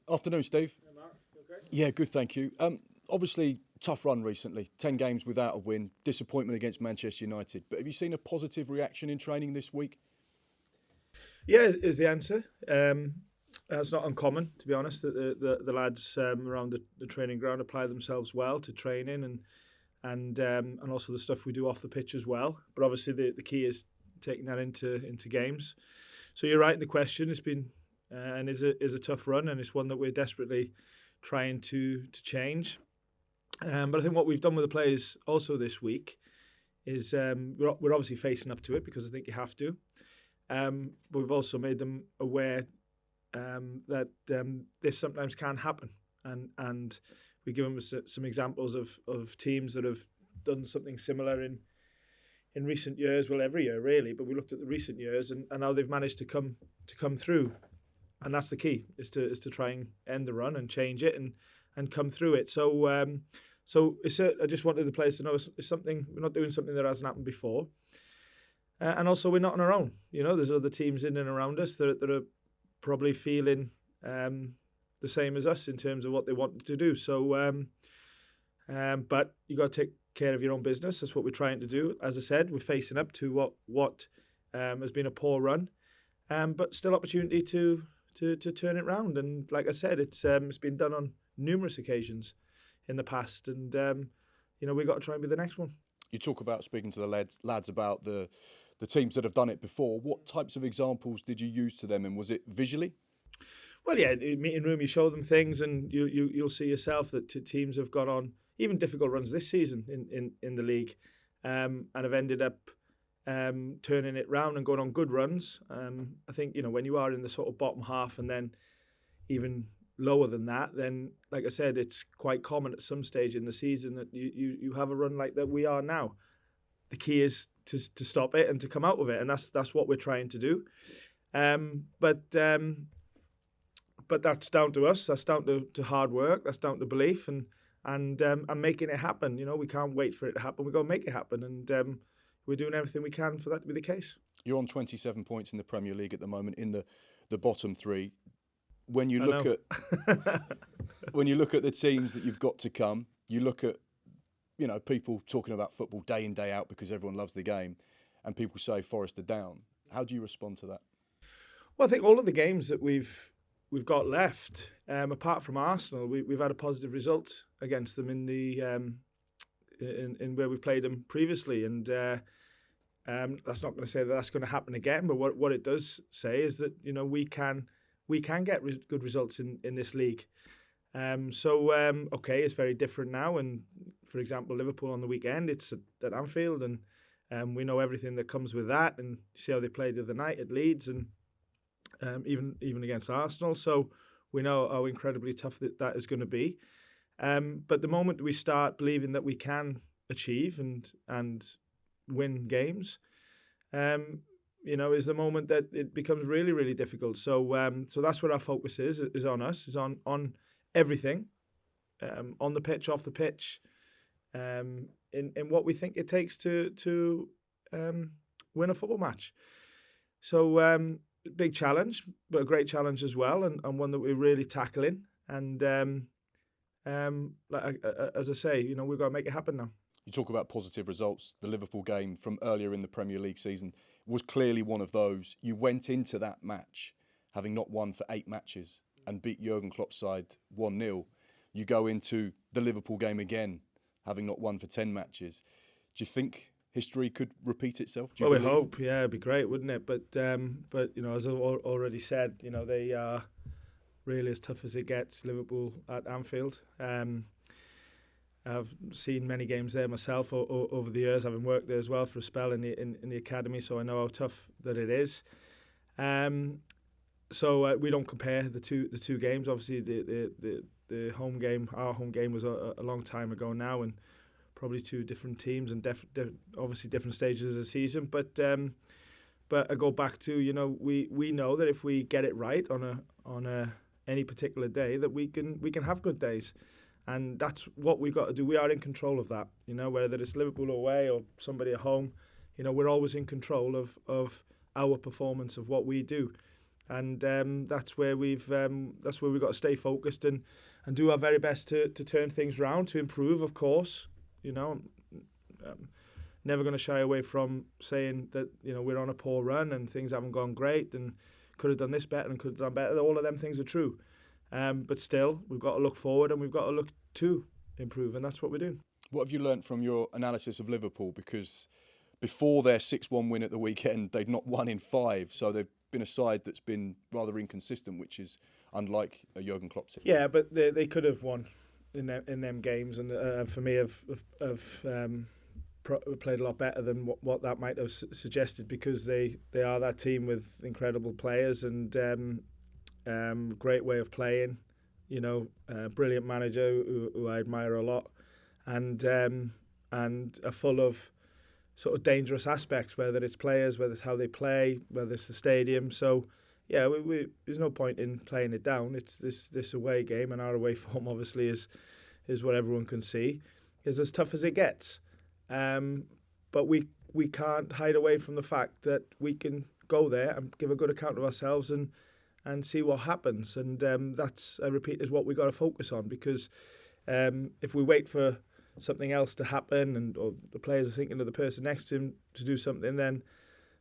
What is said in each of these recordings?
Afternoon, Steve. Hey Mark, you okay? Yeah, good, thank you. Obviously, tough run recently. 10 games without a win. Disappointment against Manchester United. But have you seen a positive reaction in training this week? Yeah, is the answer. It's not uncommon, to be honest, that the lads around the training ground apply themselves well to training and also the stuff we do off the pitch as well. But obviously, the key is taking that into games. So you're right in the question. It's been and is a tough run, and it's one that we're desperately trying to change. But I think what we've done with the players also this week is we're obviously facing up to it because I think you have to. But we've also made them aware that this sometimes can happen, and we give them some examples of teams that have done something similar in recent years. Well, every year really, but we looked at the recent years and how they've managed to come through, and that's the key is to try and end the run and change it and come through it. So I just wanted the players to know it's something we're not doing something that hasn't happened before. And also, we're not on our own. You know, there's other teams in and around us that are probably feeling the same as us in terms of what they want to do. So, but you got to take care of your own business. That's what we're trying to do. As I said, we're facing up to what has been a poor run, but still opportunity to turn it round. And like I said, it's been done on numerous occasions in the past, and we've got to try and be the next one. You talk about speaking to the lads about the teams that have done it before. What types of examples did you use to them, and was it visually? Well, yeah, in meeting room, you show them things, and you'll see yourself that teams have gone on even difficult runs this season in the league, and have ended up turning it round and going on good runs. I think when you are in the sort of bottom half and then even lower than that, then like I said, it's quite common at some stage in the season that you have a run like that we are now. The key is to stop it and to come out of it, and that's what we're trying to do. But that's down to us. That's down to hard work. That's down to belief and making it happen. We can't wait for it to happen. We're going to make it happen, and we're doing everything we can for that to be the case. You're on 27 points in the Premier League at the moment, in the bottom three. When you look at the teams that you've got to come, you look at people talking about football day in, day out because everyone loves the game, and people say Forest are down. How do you respond to that? Well, I think all of the games that we've got left, apart from Arsenal, we've had a positive result against them in the in where we played them previously, and that's not going to say that that's going to happen again. But what it does say is that we can get good results in this league. Okay, it's very different now. And for example, Liverpool on the weekend, it's at Anfield, and we know everything that comes with that. And see how they played the other night at Leeds, and even against Arsenal. So we know how incredibly tough that is going to be. But the moment we start believing that we can achieve and win games, is the moment that it becomes really, really difficult. So that's what our focus is on us, is on everything, on the pitch, off the pitch, in what we think it takes to win a football match. So big challenge, but a great challenge as well, and one that we're really tackling. And as I say, we've got to make it happen now. You talk about positive results. The Liverpool game from earlier in the Premier League season was clearly one of those. You went into that match having not won for 8 matches and beat Jurgen Klopp's side 1-0. You go into the Liverpool game again having not won for 10 matches. Do you think history could repeat itself? Well, we hope. Yeah, it'd be great, wouldn't it? But as I already said, they are really as tough as it gets, Liverpool at Anfield. I've seen many games there myself over the years, having worked there as well for a spell in the academy, so I know how tough that it is. So we don't compare the two games. Obviously, the home game, our home game, was a long time ago now, and probably two different teams and obviously different stages of the season. But I go back to we know that if we get it right on any particular day, that we can have good days. And that's what we've got to do. We are in control of that, whether it's Liverpool away or somebody at home. We're always in control of our performance, of what we do. and that's where we've got to stay focused and do our very best to turn things around, to improve, of course. Never going to shy away from saying that we're on a poor run and things haven't gone great and could have done this better and could have done better. All of them things are true, but still we've got to look forward and we've got to look to improve, and that's what we're doing. What have you learnt from your analysis of Liverpool? Because before their 6-1 win at the weekend, they'd not won in 5, so they've been a side that's been rather inconsistent, which is unlike a Jurgen Klopp team. Yeah, but they could have won in them games, and for me, have played a lot better than what that might have suggested, because they are that team with incredible players and great way of playing. Brilliant manager who I admire a lot, and are full of sort of dangerous aspects, whether it's players, whether it's how they play, whether it's the stadium. So, yeah, there's no point in playing it down. It's this away game, and our away form obviously is what everyone can see is as tough as it gets. But we can't hide away from the fact that we can go there and give a good account of ourselves and see what happens. And that's, I repeat, is what we got to focus on, because if we wait for something else to happen or the players are thinking of the person next to him to do something, then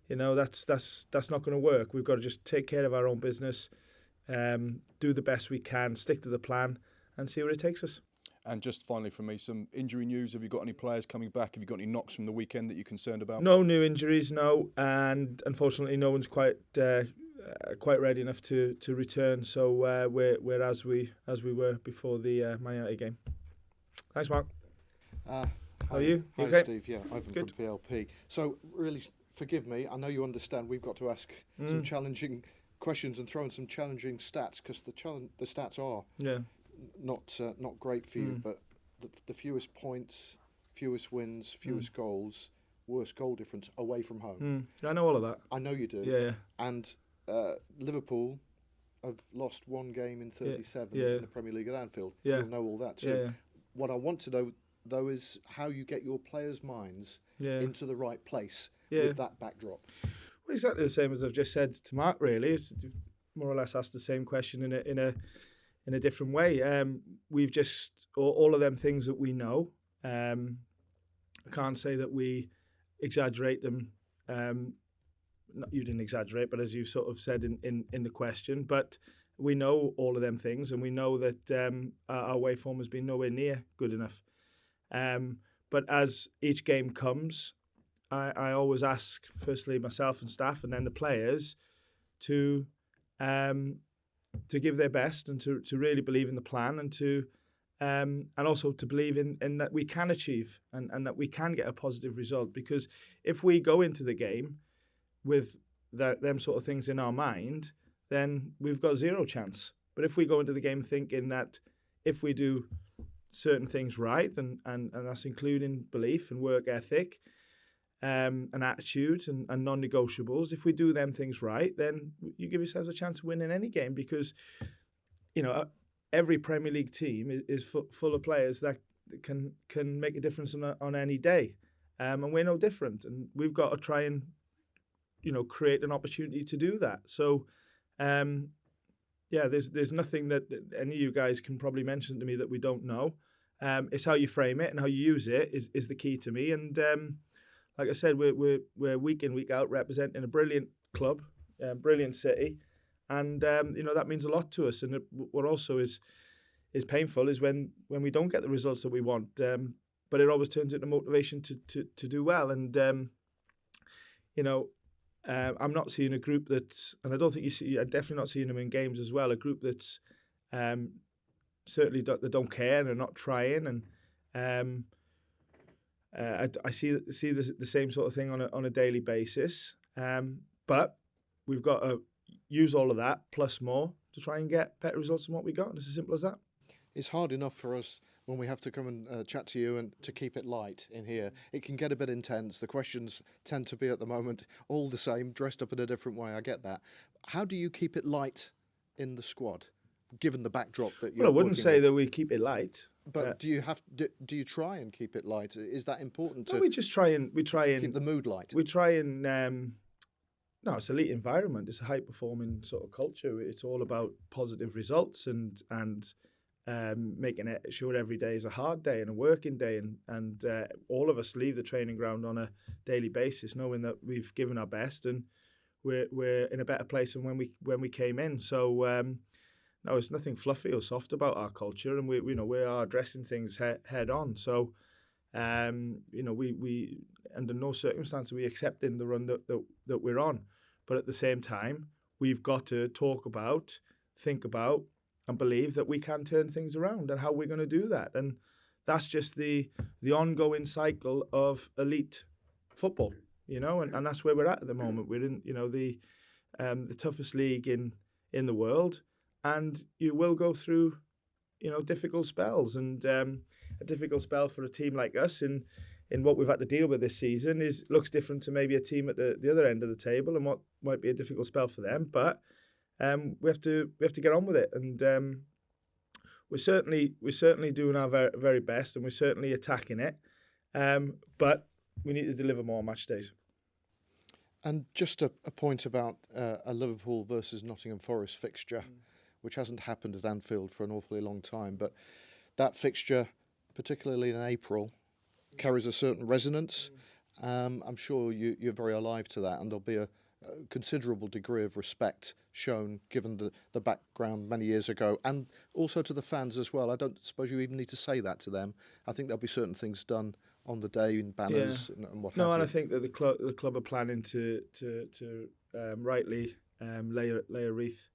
that's not going to work. We've got to just take care of our own business, do the best we can, stick to the plan, and see where it takes us. And just finally from me, some injury news. Have you got any players coming back? Have you got any knocks from the weekend that you're concerned about? No new injuries, no, and unfortunately no one's quite ready enough to return. So we're as we were before the Man United game. Thanks, Mark. How are you? Hi, okay? Steve. Yeah, Ivan Good. from PLP. So, really, forgive me. I know you understand. We've got to ask some challenging questions and throw in some challenging stats, because the stats are not great for you. But the fewest points, fewest wins, fewest goals, worst goal difference away from home. I know all of that. I know you do. Yeah. And Liverpool have lost one game in 37 in the Premier League at Anfield. Yeah. You'll know all that too. Yeah. What I want to know, though, is how you get your players' minds into the right place with that backdrop. Well, exactly the same as I've just said to Mark. Really, it's more or less asked the same question in a different way. We've just all of them things that we know. I can't say that we exaggerate them. You didn't exaggerate, but as you sort of said in the question, but we know all of them things, and we know that our way form has been nowhere near good enough. But as each game comes, I always ask, firstly myself and staff, and then the players, to give their best and to really believe in the plan, and also to believe in that we can achieve and that we can get a positive result. Because if we go into the game with them sort of things in our mind, then we've got zero chance. But if we go into the game thinking that if we do certain things right, and that's including belief and work ethic, and attitude and non-negotiables, if we do them things right, then you give yourselves a chance of winning any game, because every Premier League team is full of players that can make a difference on any day, and we're no different, and we've got to try and create an opportunity to do that. So there's nothing that any of you guys can probably mention to me that we don't know. It's how you frame it and how you use it is the key to me. And like I said, we're week in, week out representing a brilliant club, brilliant city, and that means a lot to us. And what also is painful is when we don't get the results that we want. But it always turns into motivation to do well. And I'm not seeing a group that's, and I don't think I'm definitely not seeing them in games as well, a group that's certainly they don't care and are not trying. And I see the same sort of thing on a daily basis. But we've got to use all of that plus more to try and get better results than what we got. And it's as simple as that. It's hard enough for us when we have to come and chat to you and to keep it light in here. It can get a bit intense. The questions tend to be at the moment all the same, dressed up in a different way. I get that. How do you keep it light in the squad, given the backdrop that you're Well, I wouldn't say with? that we keep it light. But do you try and keep it light? Is that important? No, we try and keep the mood light. We try and No, it's elite environment. It's a high performing sort of culture. It's all about positive results and making it sure every day is a hard day and a working day, and all of us leave the training ground on a daily basis knowing that we've given our best and we're in a better place than when we came in. So no, it's nothing fluffy or soft about our culture, and we are addressing things head on. So we under no circumstance are we accepting the run that we're on, but at the same time we've got to talk about, think about, and believe that we can turn things around, and how we're going to do that. And that's just the ongoing cycle of elite football, and that's where we're at the moment. We're in the toughest league in the world, and you will go through difficult spells, and a difficult spell for a team like us in what we've had to deal with this season looks different to maybe a team at the other end of the table, and what might be a difficult spell for them. But we have to get on with it, and we're certainly doing our very, very best, and we're certainly attacking it. But we need to deliver more match days. And just a point about a Liverpool versus Nottingham Forest fixture, which hasn't happened at Anfield for an awfully long time, but that fixture, particularly in April, carries a certain resonance. I'm sure you're very alive to that, and there'll be a considerable degree of respect shown given the background many years ago, and also to the fans as well. I don't suppose you even need to say that to them. I think there'll be certain things done on the day in banners and what have you. No, and I think that the club are planning to rightly lay a wreath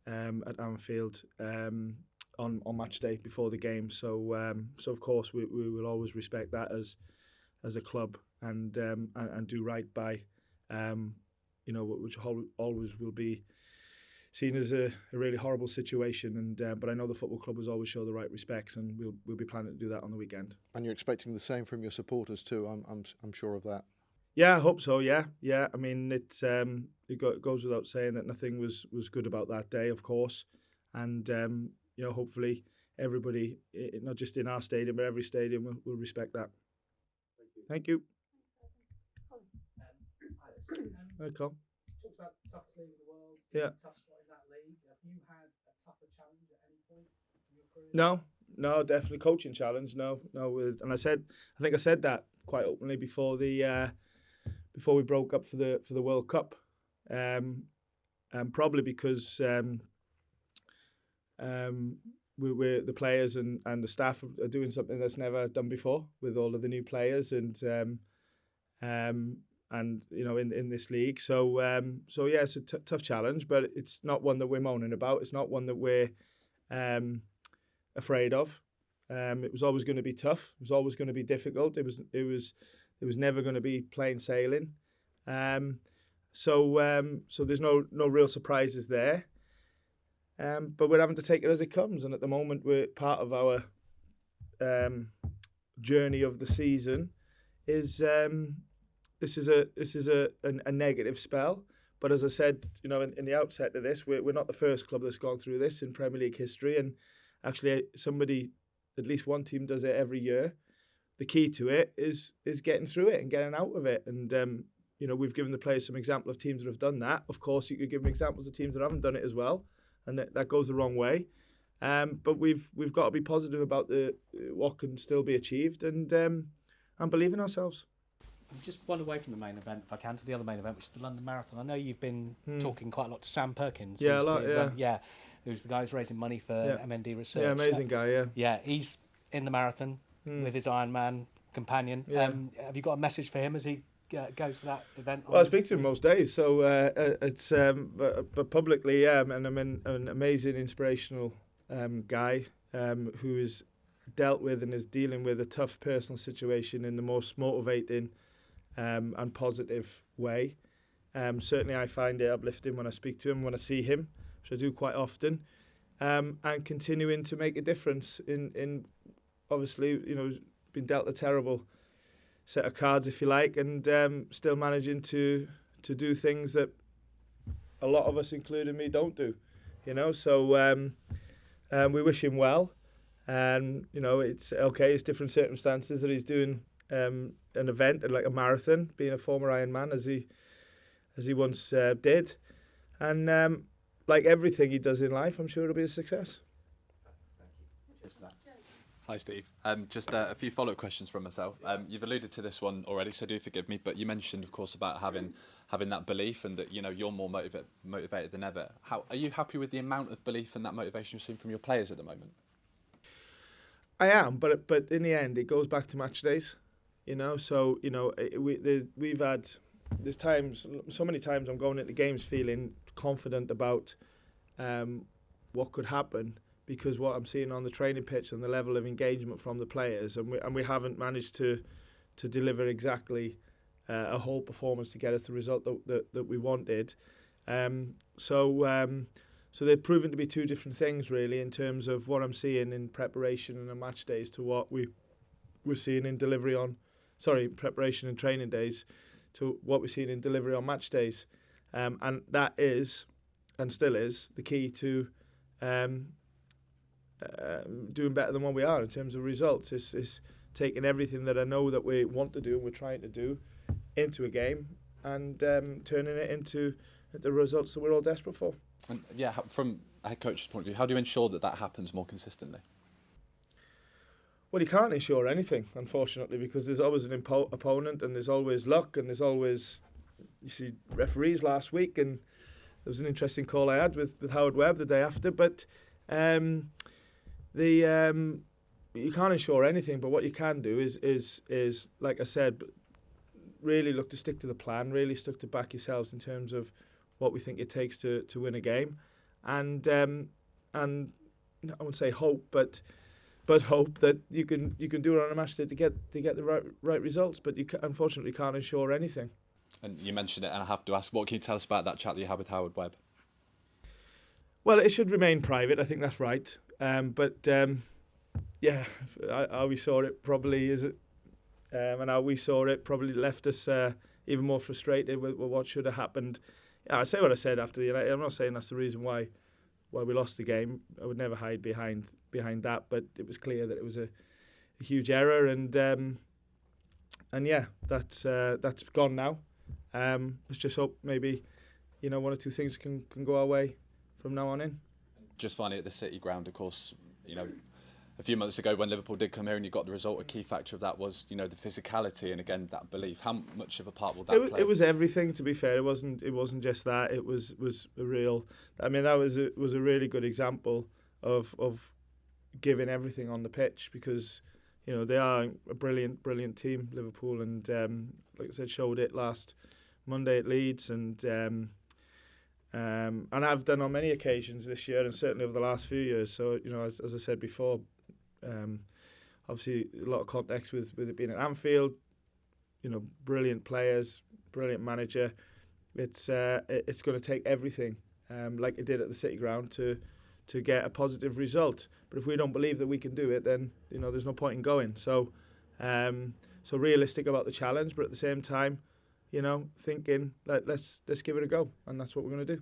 at Anfield on match day before the game. So of course we will always respect that as a club, and do right by which always will be seen as a really horrible situation. And but I know the football club will always show the right respects, and we'll be planning to do that on the weekend. And you're expecting the same from your supporters too. I'm sure of that. Yeah, I hope so. Yeah. I mean, it goes without saying that nothing was good about that day, of course, and hopefully everybody, not just in our stadium but every stadium, will respect that. Thank you. Hi, Colin. Talked about the toughest league in the world. Yeah. Tough spot in that league. Have you had a tougher challenge at any point in your career? No, definitely coaching challenge. No. And I think I said that quite openly before we broke up for the World Cup, and probably because we're the players and the staff are doing something that's never done before with all of the new players, and in this league. So yeah, it's a tough challenge, but it's not one that we're moaning about. It's not one that we're afraid of. It was always going to be tough. It was always going to be difficult. It was never going to be plain sailing. So there's no real surprises there. But we're having to take it as it comes. And at the moment, we're part of our journey of the season is this is a negative spell. But as I said, in the outset of this, we're not the first club that's gone through this in Premier League history. And actually, at least one team does it every year. The key to it is getting through it and getting out of it. And we've given the players some example of teams that have done that. Of course, you could give them examples of teams that haven't done it as well, and that goes the wrong way. But we've got to be positive about what can still be achieved, and believe in ourselves. Just one away from the main event, if I can, to the other main event, which is the London Marathon. I know you've been talking quite a lot to Sam Perkins. Yeah, a lot. Who's the guy who's raising money for MND Research. Yeah, amazing guy. Yeah. Yeah, he's in the marathon with his Ironman companion. Yeah. Have you got a message for him as he goes to that event? Well, I speak to him most days, so it's but publicly, and I'm an amazing, inspirational guy who has dealt with and is dealing with a tough personal situation in the most motivating and positive way. Certainly, I find it uplifting when I speak to him, when I see him, which I do quite often, and continuing to make a difference in obviously, been dealt a terrible set of cards, if you like, and still managing to do things that a lot of us, including me, don't do. So we wish him well, and it's okay. It's different circumstances that he's doing an event like a marathon, being a former Ironman, as as he once did. And like everything he does in life, I'm sure it'll be a success. Hi, Steve. Just a few follow-up questions from myself. You've alluded to this one already, so do forgive me. But you mentioned, of course, about having that belief and that you're more motivated than ever. Are you happy with the amount of belief and that motivation you're seeing from your players at the moment? I am, but in the end, it goes back to match days. So we've had so many times I'm going into games feeling confident about what could happen, because what I'm seeing on the training pitch and the level of engagement from the players, and we haven't managed to deliver exactly a whole performance to get us the result that we wanted. So they've proven to be two different things, really, in terms of what I'm seeing in preparation and on match days to what we're seeing in preparation and training days to what we're seeing in delivery on match days. And that is, and still is, the key to doing better than what we are in terms of results. Is taking everything that I know that we want to do and we're trying to do into a game and turning it into the results that we're all desperate for. And from a head coach's point of view, how do you ensure that happens more consistently? Well, you can't ensure anything, unfortunately, because there's always an opponent and there's always luck and there's always, you see, referees last week, and there was an interesting call I had with Howard Webb the day after. But you can't ensure anything, but what you can do is like I said, really look to stick to the plan, really stick to back yourselves in terms of what we think it takes to win a game, and I wouldn't say hope, but hope that you can do it on a match day to get the right results. But you unfortunately can't ensure anything. And you mentioned it, and I have to ask, what can you tell us about that chat that you had with Howard Webb? Well, it should remain private. I think that's right. How we saw it probably and how we saw it probably left us even more frustrated with what should have happened. I say what I said after the United. I'm not saying that's the reason why we lost the game. I would never hide behind that, but it was clear that it was a huge error, and that's gone now. Let's just hope maybe one or two things can go our way from now on in. Just finally, at the City ground, of course, a few months ago when Liverpool did come here and you got the result, a key factor of that was, the physicality and again that belief. How much of a part will that play? It was everything. To be fair, it wasn't just that. It was a real. I mean, that was a really good example of giving everything on the pitch, because they are a brilliant team, Liverpool, and like I said, showed it last Monday at Leeds, and I've done on many occasions this year, and certainly over the last few years. So as I said before. Obviously a lot of context with it being at Anfield, brilliant players, brilliant manager. It's going to take everything, like it did at the City ground, to get a positive result. But if we don't believe that we can do it, then there's no point in going. So realistic about the challenge, but at the same time, thinking let's give it a go, and that's what we're going to do.